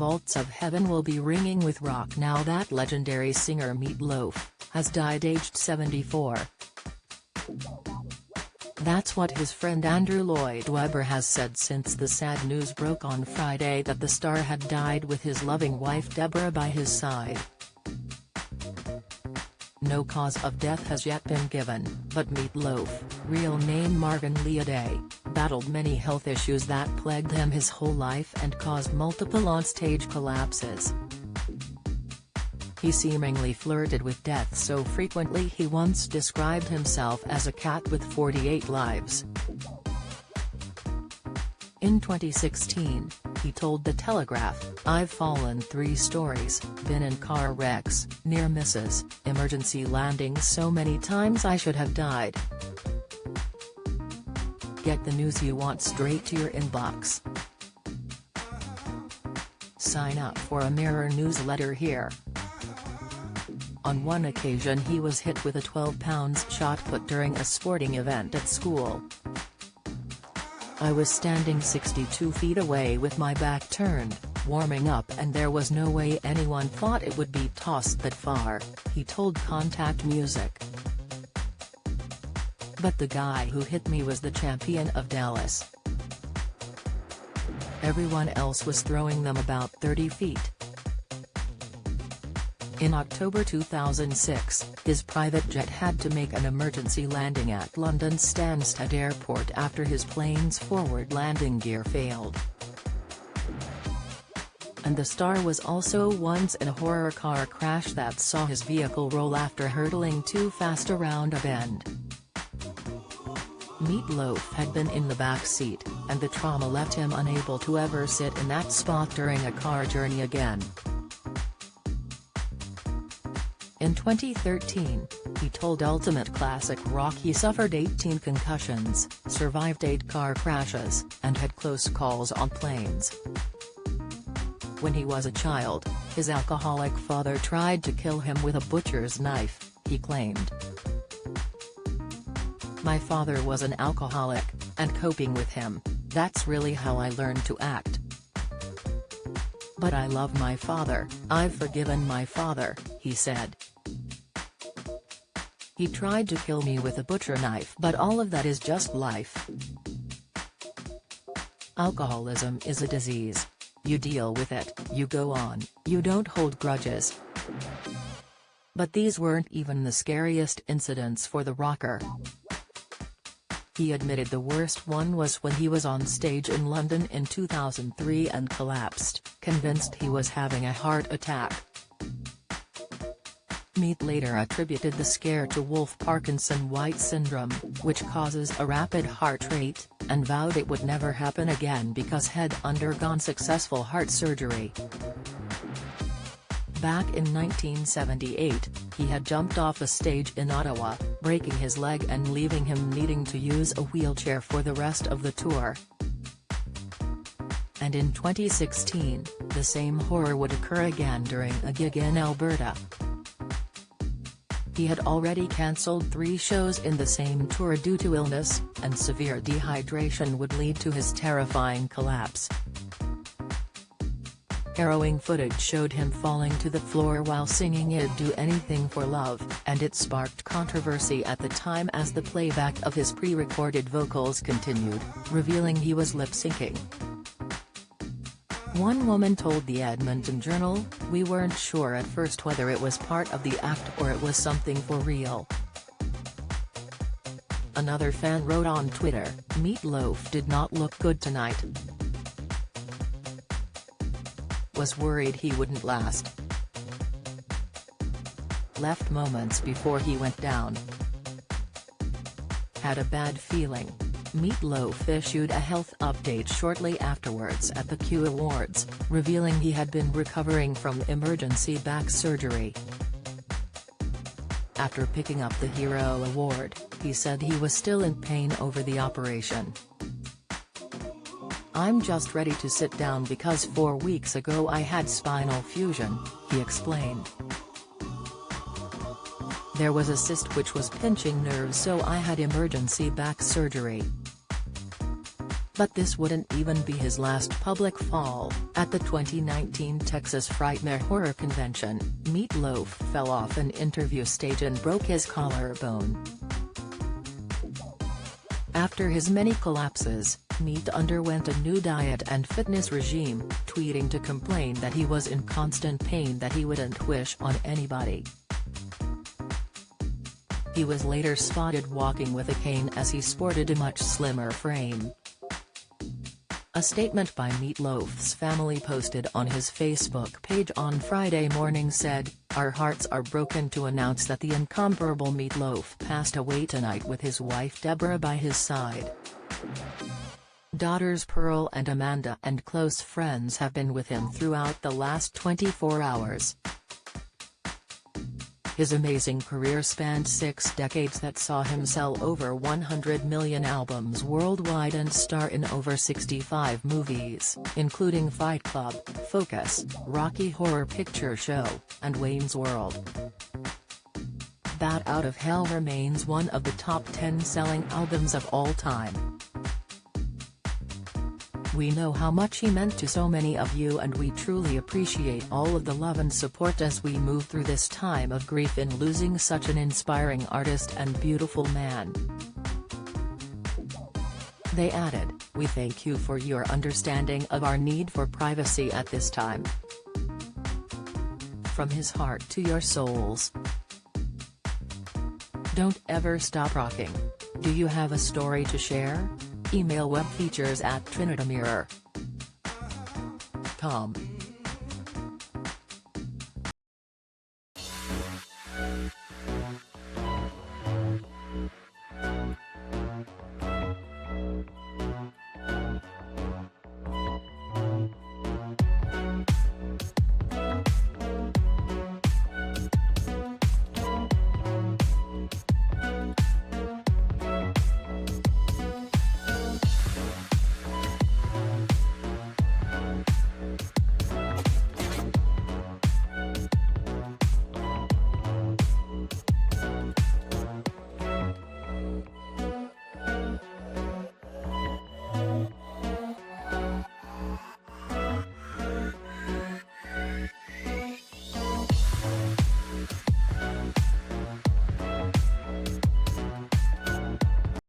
vaults of heaven will be ringing with rock now that legendary singer Meat Loaf has died aged 74. That's what his friend Andrew Lloyd Webber has said since the sad news broke on Friday that the star had died with his loving wife Deborah by his side. No cause of death has yet been given, but Meat Loaf, real name Marvin Leaday, battled many health issues that plagued him his whole life and caused multiple on-stage collapses. He seemingly flirted with death so frequently he once described himself as a cat with 48 lives. In 2016, he told The Telegraph, "I've fallen 3 stories, been in car wrecks, near misses, emergency landings so many times I should have died." Get the news you want straight to your inbox. Sign up for a Mirror newsletter here. On one occasion he was hit with a 12-pound shot put during a sporting event at school. "I was standing 62 feet away with my back turned, warming up, and there was no way anyone thought it would be tossed that far," he told Contact Music. "But the guy who hit me was the champion of Dallas. Everyone else was throwing them about 30 feet." In October 2006, his private jet had to make an emergency landing at London's Stansted Airport after his plane's forward landing gear failed. And the star was also once in a horror car crash that saw his vehicle roll after hurtling too fast around a bend. Meat Loaf had been in the back seat, and the trauma left him unable to ever sit in that spot during a car journey again. In 2013, he told Ultimate Classic Rock he suffered 18 concussions, survived 8 car crashes, and had close calls on planes. When he was a child, his alcoholic father tried to kill him with a butcher's knife, he claimed. "My father was an alcoholic, and coping with him, that's really how I learned to act. But I love my father, I've forgiven my father," he said. "He tried to kill me with a butcher knife, but all of that is just life. Alcoholism is a disease. You deal with it, you go on, you don't hold grudges." But these weren't even the scariest incidents for the rocker. He admitted the worst one was when he was on stage in London in 2003 and collapsed, convinced he was having a heart attack. Meat later attributed the scare to Wolff-Parkinson-White syndrome, which causes a rapid heart rate, and vowed it would never happen again because he'd undergone successful heart surgery. Back in 1978, he had jumped off a stage in Ottawa, breaking his leg and leaving him needing to use a wheelchair for the rest of the tour. And in 2016, the same horror would occur again during a gig in Alberta. He had already cancelled 3 shows in the same tour due to illness, and severe dehydration would lead to his terrifying collapse. Harrowing footage showed him falling to the floor while singing "I'd Do Anything for Love," and it sparked controversy at the time as the playback of his pre-recorded vocals continued, revealing he was lip-syncing. One woman told the Edmonton Journal, "We weren't sure at first whether it was part of the act or it was something for real." Another fan wrote on Twitter, "Meat Loaf did not look good tonight. Was worried he wouldn't last. Left moments before he went down. Had a bad feeling." Meat Loaf issued a health update shortly afterwards at the Q Awards, revealing he had been recovering from emergency back surgery. After picking up the Hero Award, he said he was still in pain over the operation. "I'm just ready to sit down because 4 weeks ago I had spinal fusion," he explained. "There was a cyst which was pinching nerves, so I had emergency back surgery. But this wouldn't even be his last public fall. At the 2019 Texas Frightmare Horror Convention, Meat Loaf fell off an interview stage and broke his collarbone. After his many collapses, Meat underwent a new diet and fitness regime, tweeting to complain that he was in constant pain that he wouldn't wish on anybody. He was later spotted walking with a cane as he sported a much slimmer frame. A statement by Meat Loaf's family posted on his Facebook page on Friday morning said, "Our hearts are broken to announce that the incomparable Meat Loaf passed away tonight with his wife Deborah by his side. Daughters Pearl and Amanda and close friends have been with him throughout the last 24 hours. His amazing career spanned 6 decades that saw him sell over 100 million albums worldwide and star in over 65 movies, including Fight Club, Focus, Rocky Horror Picture Show, and Wayne's World. Bat Out of Hell remains one of the top 10 selling albums of all time. We know how much he meant to so many of you, and we truly appreciate all of the love and support as we move through this time of grief in losing such an inspiring artist and beautiful man." They added, "We thank you for your understanding of our need for privacy at this time. From his heart to your souls. Don't ever stop rocking. Do you have a story to share? Email webfeatures@trinitymirror.com."